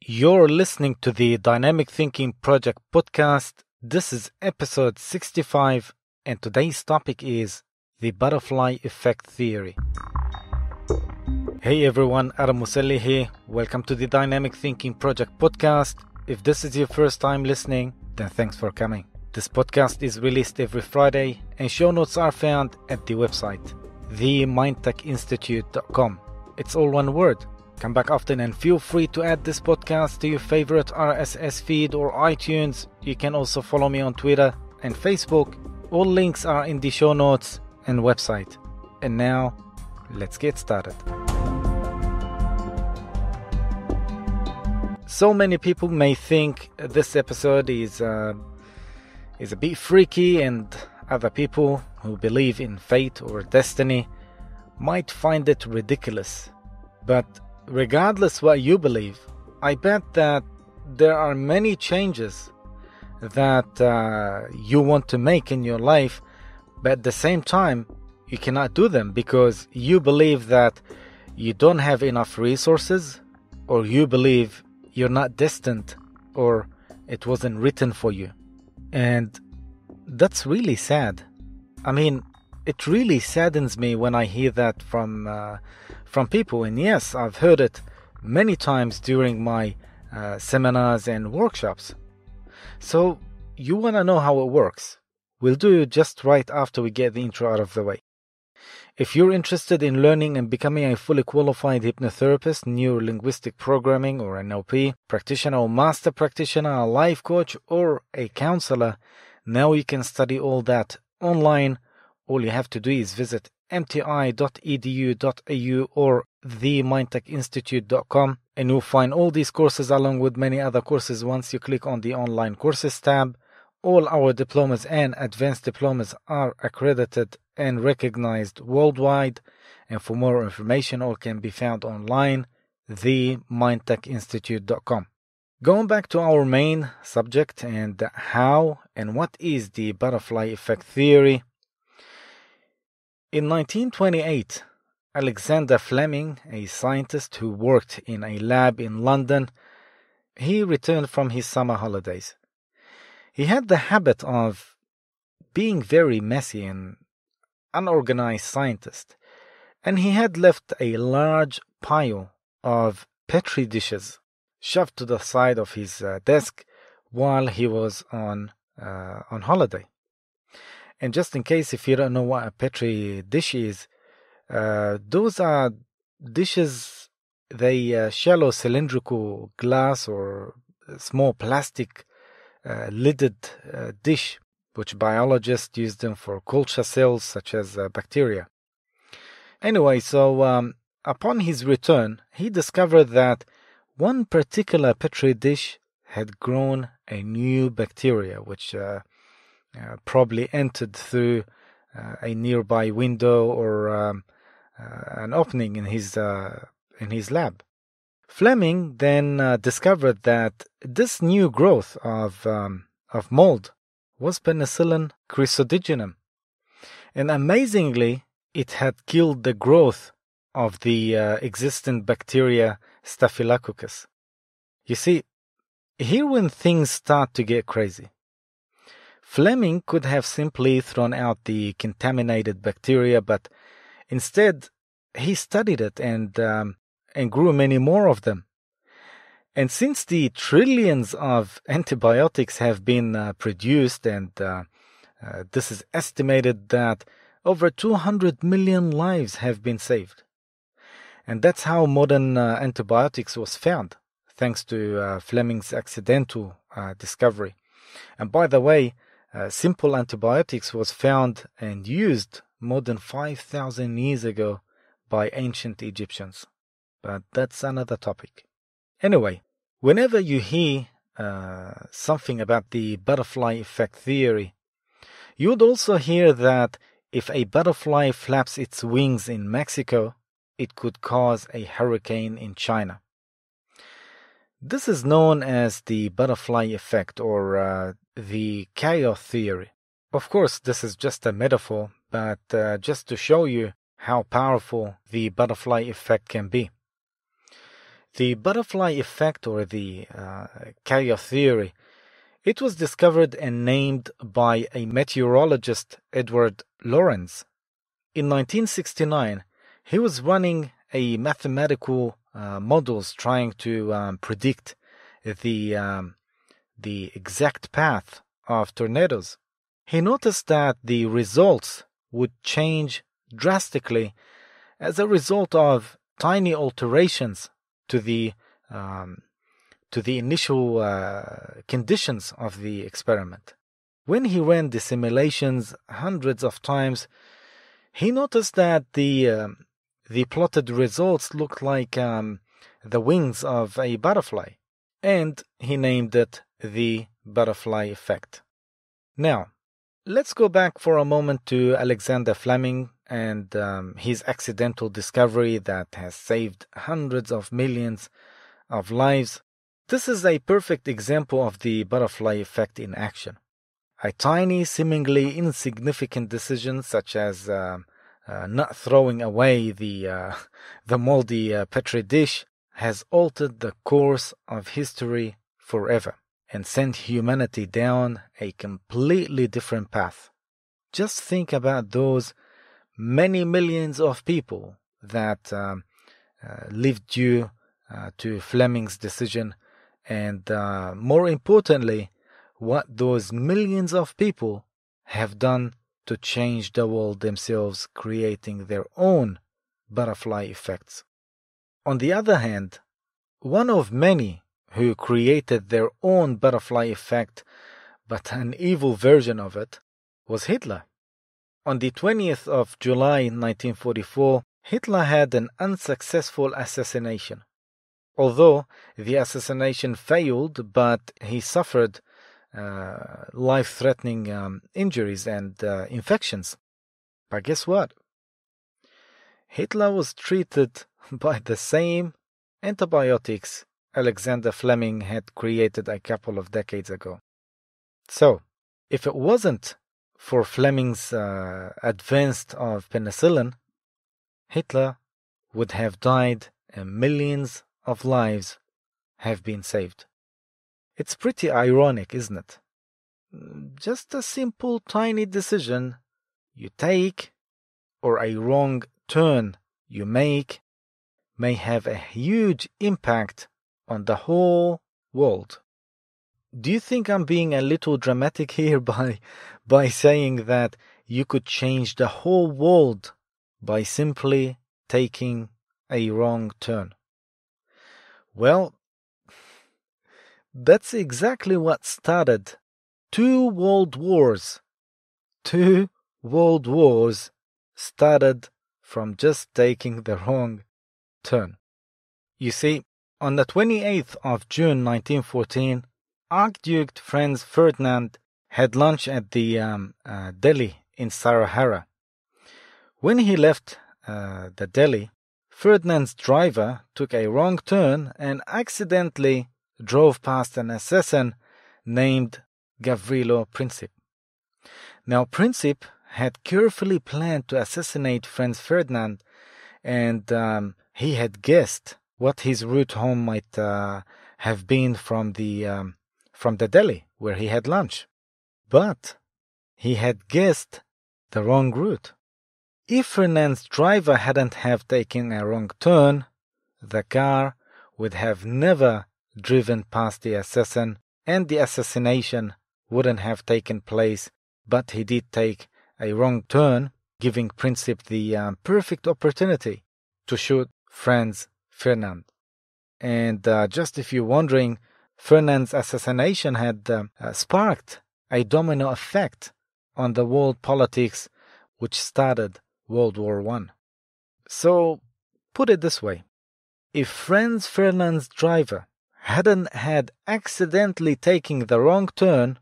You're listening to the Dynamic Thinking Project podcast. This is episode 65, and today's topic is the butterfly effect theory. Hey everyone, Adam Muselli here. Welcome to the Dynamic Thinking Project podcast. If this is your first time listening, then thanks for coming. This podcast is released every Friday, and show notes are found at the website, themindtechinstitute.com. It's all one word. Come back often and feel free to add this podcast to your favorite RSS feed or iTunes. You can also follow me on Twitter and Facebook. All links are in the show notes and website. And now, let's get started. So many people may think this episode is a bit freaky, and other people who believe in fate or destiny might find it ridiculous. But regardless what you believe, I bet that there are many changes that you want to make in your life, but at the same time, you cannot do them because you believe that you don't have enough resources, or you believe you're not destined, or it wasn't written for you. And that's really sad. I mean, it really saddens me when I hear that from people. And yes, I've heard it many times during my seminars and workshops. So you want to know how it works? We'll do it just right after we get the intro out of the way. If you're interested in learning and becoming a fully qualified hypnotherapist, neuro-linguistic programming or NLP practitioner or master practitioner, a life coach or a counselor, now you can study all that online. All you have to do is visit mti.edu.au or themindtechinstitute.com, and you'll find all these courses along with many other courses once you click on the online courses tab. All our diplomas and advanced diplomas are accredited and recognized worldwide, and for more information all can be found online, themindtechinstitute.com. Going back to our main subject and how and what is the butterfly effect theory. In 1928, Alexander Fleming, a scientist who worked in a lab in London, he returned from his summer holidays. He had the habit of being very messy and unorganized scientist, and he had left a large pile of petri dishes shoved to the side of his desk while he was on holiday. And just in case if you don't know what a petri dish is, those are dishes, they shallow cylindrical glass or small plastic lidded dish, which biologists use them for culture cells such as bacteria. Anyway, so upon his return, he discovered that one particular petri dish had grown a new bacteria, which probably entered through a nearby window or an opening in his lab. Fleming then discovered that this new growth of mold was Penicillium chrysotigenum, and amazingly, it had killed the growth of the existing bacteria Staphylococcus. You see, here when things start to get crazy. Fleming could have simply thrown out the contaminated bacteria, but instead he studied it and grew many more of them. And since the trillions of antibiotics have been produced, and this is estimated that over 200 million lives have been saved. And that's how modern antibiotics was found, thanks to Fleming's accidental discovery. And by the way, simple antibiotics was found and used more than 5,000 years ago by ancient Egyptians. But that's another topic. Anyway, whenever you hear something about the butterfly effect theory, you would also hear that if a butterfly flaps its wings in Mexico, it could cause a hurricane in China. This is known as the butterfly effect or the chaos theory. Of course, this is just a metaphor, but just to show you how powerful the butterfly effect can be. The butterfly effect, or the chaos theory, it was discovered and named by a meteorologist, Edward Lorenz. In 1969, he was running a mathematical models trying to predict the exact path of tornadoes. He noticed that the results would change drastically as a result of tiny alterations to the initial conditions of the experiment. When he ran the simulations hundreds of times, he noticed that the plotted results looked like the wings of a butterfly, and he named it the butterfly effect. Now, let's go back for a moment to Alexander Fleming and his accidental discovery that has saved hundreds of millions of lives. This is a perfect example of the butterfly effect in action. A tiny, seemingly insignificant decision such as not throwing away the moldy petri dish has altered the course of history forever and sent humanity down a completely different path. Just think about those many millions of people that lived due to Fleming's decision, and more importantly, what those millions of people have done to change the world themselves, creating their own butterfly effects. On the other hand, one of many who created their own butterfly effect, but an evil version of it, was Hitler. On the 20th of July 1944, Hitler had an unsuccessful assassination. Although the assassination failed, but he suffered life-threatening injuries and infections. But guess what? Hitler was treated by the same antibiotics Alexander Fleming had created a couple of decades ago. So, if it wasn't for Fleming's advance of penicillin, Hitler would have died and millions of lives have been saved. It's pretty ironic, isn't it? Just a simple tiny decision you take or a wrong turn you make may have a huge impact on the whole world. Do you think I'm being a little dramatic here by saying that you could change the whole world by simply taking a wrong turn? Well, that's exactly what started 2 world wars. 2 world wars started from just taking the wrong turn. You see, on the 28th of June 1914, Archduke Franz Ferdinand had lunch at the deli in Sarahara. When he left the deli, Ferdinand's driver took a wrong turn and accidentally drove past an assassin named Gavrilo Princip. Now, Princip had carefully planned to assassinate Franz Ferdinand, and he had guessed what his route home might have been from the deli where he had lunch. But he had guessed the wrong route. If Ferdinand's driver hadn't have taken a wrong turn, the car would have never driven past the assassin, and the assassination wouldn't have taken place, but he did take a wrong turn, giving Princip the perfect opportunity to shoot Franz Ferdinand. And just if you're wondering, Ferdinand's assassination had sparked a domino effect on the world politics, which started World War I. So, put it this way. If Franz Ferdinand's driver hadn't had accidentally taken the wrong turn,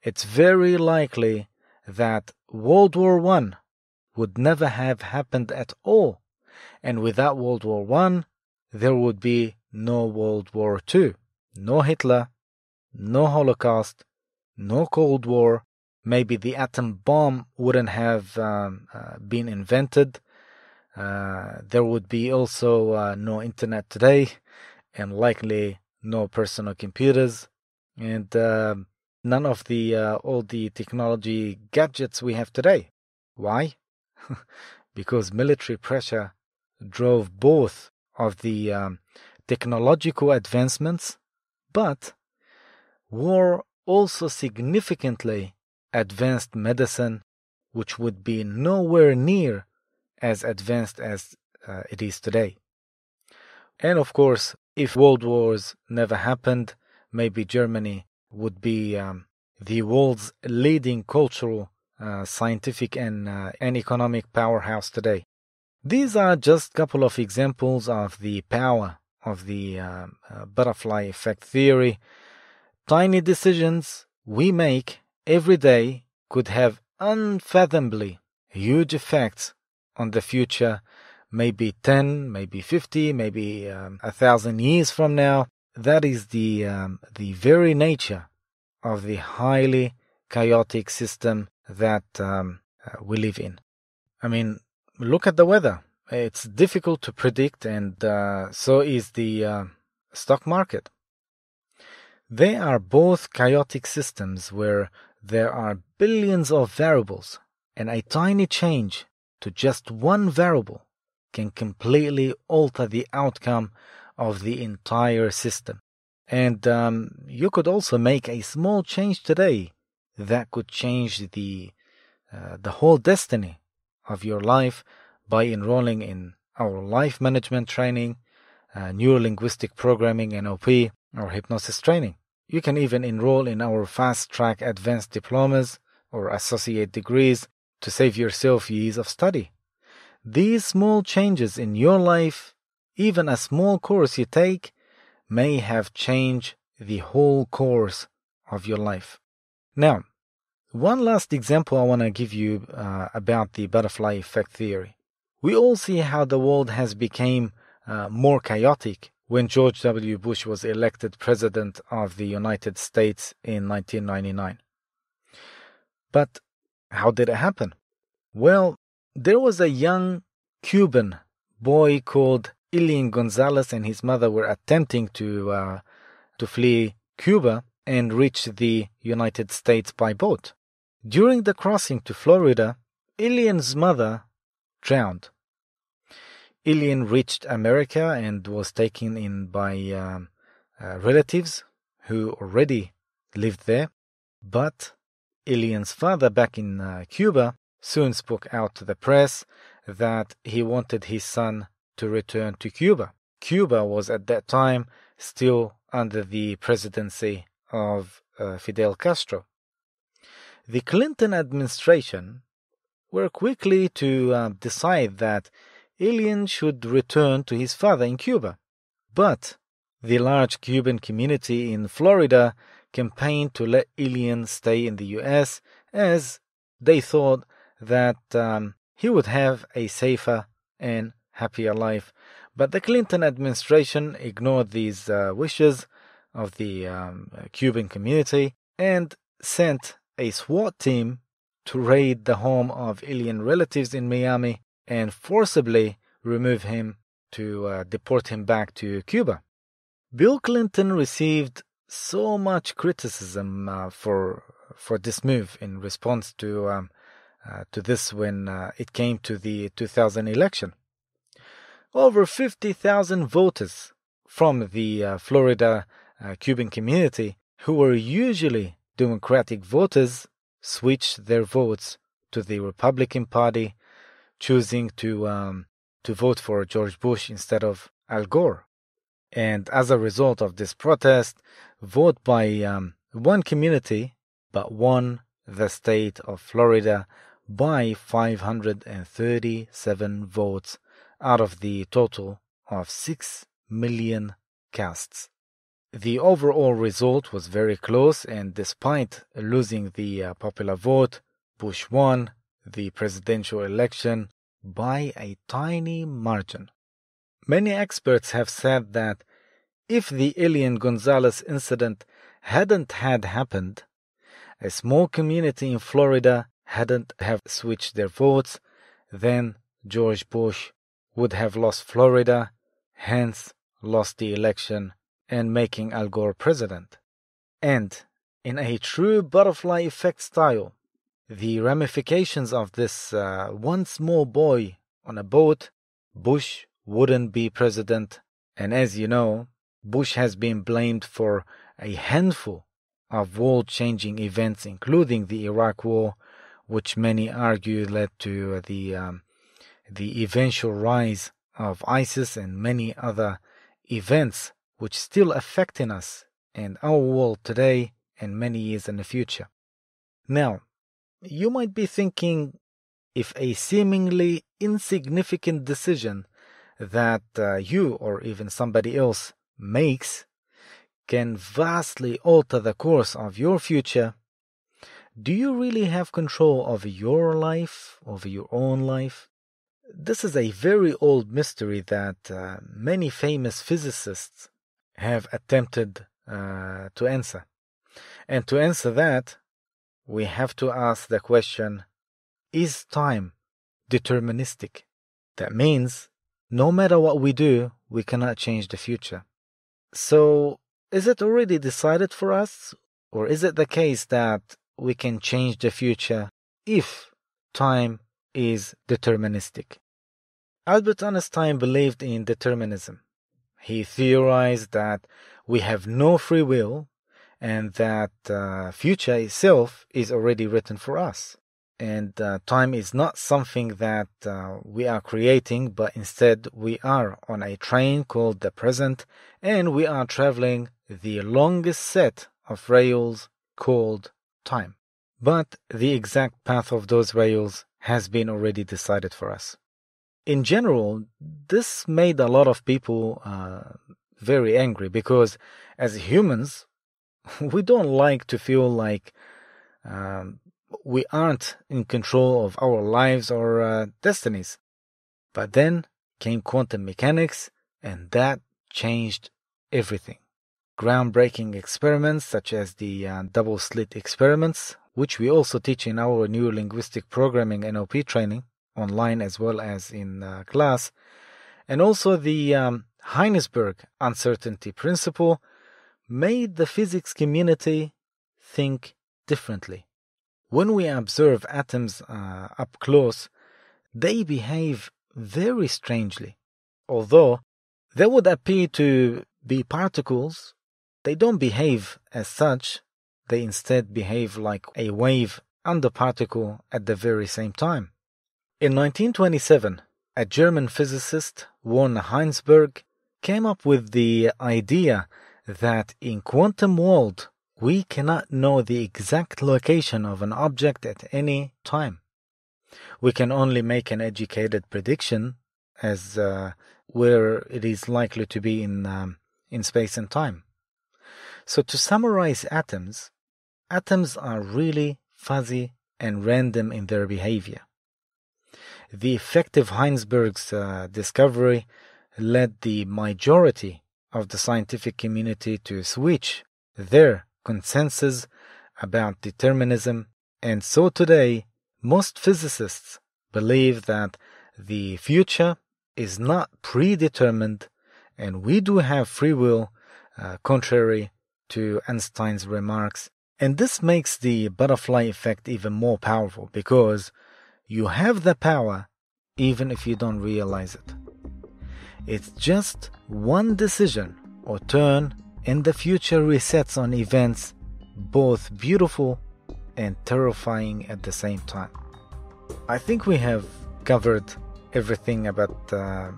it's very likely that World War I would never have happened at all. And without World War I, there would be no World War II, no Hitler, no Holocaust, no Cold War. Maybe the atom bomb wouldn't have been invented. There would be also no internet today. and likely no personal computers, and none of the all the technology gadgets we have today. Why? Because military pressure drove both of the technological advancements, but war also significantly advanced medicine, which would be nowhere near as advanced as it is today. And of course, if world wars never happened, maybe Germany would be the world's leading cultural, scientific, and economic powerhouse today. These are just a couple of examples of the power of the butterfly effect theory. Tiny decisions we make every day could have unfathomably huge effects on the future, maybe 10, maybe 50, maybe 1,000 years from now. That is the very nature of the highly chaotic system that we live in. I mean, look at the weather. It's difficult to predict, and so is the stock market. They are both chaotic systems where there are billions of variables, and a tiny change to just one variable can completely alter the outcome of the entire system. And you could also make a small change today that could change the whole destiny of your life by enrolling in our life management training, neuro-linguistic programming, NLP, or hypnosis training. You can even enroll in our fast-track advanced diplomas or associate degrees to save yourself years of study. These small changes in your life, even a small course you take, may have changed the whole course of your life. Now, one last example I want to give you about the butterfly effect theory. We all see how the world has become more chaotic when George W. Bush was elected President of the United States in 1999. But how did it happen? Well, there was a young Cuban boy called Elian Gonzalez and his mother were attempting to flee Cuba and reach the United States by boat. During the crossing to Florida, Elian's mother drowned. Elian reached America and was taken in by relatives who already lived there, but Elian's father back in Cuba soon spoke out to the press that he wanted his son to return to Cuba. Cuba was at that time still under the presidency of Fidel Castro. The Clinton administration were quickly to decide that Elian should return to his father in Cuba. But the large Cuban community in Florida campaigned to let Elian stay in the U.S. as they thought that he would have a safer and happier life. But the Clinton administration ignored these wishes of the Cuban community and sent a SWAT team to raid the home of Elian relatives in Miami and forcibly remove him to deport him back to Cuba. Bill Clinton received so much criticism for this move in response to this when it came to the 2000 election. Over 50,000 voters from the Florida Cuban community, who were usually Democratic voters, switched their votes to the Republican Party, choosing to vote for George Bush instead of Al Gore. And as a result of this protest, vote by one community but won the state of Florida by 537 votes out of the total of 6 million casts. The overall result was very close, and despite losing the popular vote, Bush won the presidential election by a tiny margin. Many experts have said that if the Elian Gonzalez incident hadn't had happened, a small community in Florida hadn't have switched their votes, then George Bush would have lost Florida, hence lost the election and making Al Gore president. And in a true butterfly effect style, the ramifications of this one small boy on a boat, Bush wouldn't be president. And as you know, Bush has been blamed for a handful of world-changing events, including the Iraq War, which many argue led to the eventual rise of ISIS and many other events which still affecting us and our world today and many years in the future. Now, you might be thinking, if a seemingly insignificant decision that you or even somebody else makes can vastly alter the course of your future, do you really have control over your life, over your own life? This is a very old mystery that many famous physicists have attempted to answer. And to answer that, we have to ask the question, is time deterministic? That means no matter what we do, we cannot change the future. So, is it already decided for us? Or is it the case that we can change the future if time is deterministic? Albert Einstein believed in determinism. He theorized that we have no free will and that future itself is already written for us. And time is not something that we are creating, but instead we are on a train called the present, and we are traveling the longest set of rails called time. But the exact path of those rails has been already decided for us. In general, this made a lot of people very angry because as humans, we don't like to feel like we aren't in control of our lives or destinies. But then came quantum mechanics, and that changed everything. Groundbreaking experiments such as the double-slit experiments, which we also teach in our neurolinguistic programming NLP training, online as well as in class, and also the Heisenberg uncertainty principle, made the physics community think differently. When we observe atoms up close, they behave very strangely. Although they would appear to be particles, they don't behave as such. They instead behave like a wave and a particle at the very same time. In 1927, a German physicist, Werner Heisenberg, came up with the idea that in quantum world, we cannot know the exact location of an object at any time. We can only make an educated prediction as where it is likely to be in space and time. So to summarize atoms are really fuzzy and random in their behavior. The effective Heisenberg's discovery led the majority of the scientific community to switch their consensus about determinism, and so today most physicists believe that the future is not predetermined and we do have free will, contrary to Einstein's remarks. And this makes the butterfly effect even more powerful because you have the power even if you don't realize it. It's just one decision or turn and the future resets on events both beautiful and terrifying at the same time. I think we have covered everything about the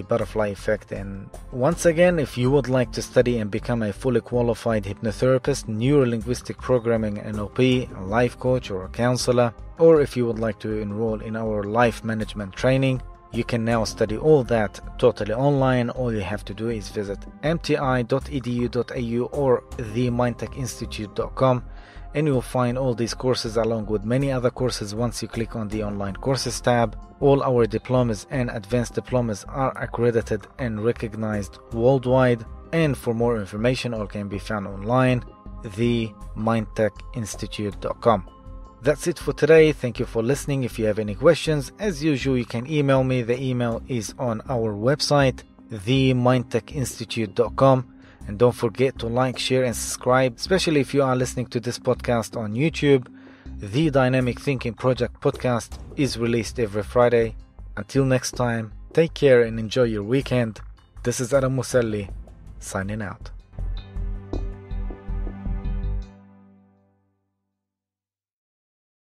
butterfly effect, and once again, if you would like to study and become a fully qualified hypnotherapist, neurolinguistic programming NLP, a life coach or a counselor, or if you would like to enroll in our life management training, you can now study all that totally online. All you have to do is visit mti.edu.au or themindtechinstitute.com, and you'll find all these courses along with many other courses once you click on the online courses tab. All our diplomas and advanced diplomas are accredited and recognized worldwide, and for more information all can be found online, themindtechinstitute.com. That's it for today. Thank you for listening. If you have any questions, as usual, you can email me. The email is on our website. themindtechinstitute.com. And don't forget to like, share, and subscribe, especially if you are listening to this podcast on YouTube. The Dynamic Thinking Project podcast is released every Friday. Until next time, take care and enjoy your weekend. This is Adam Musalli, signing out.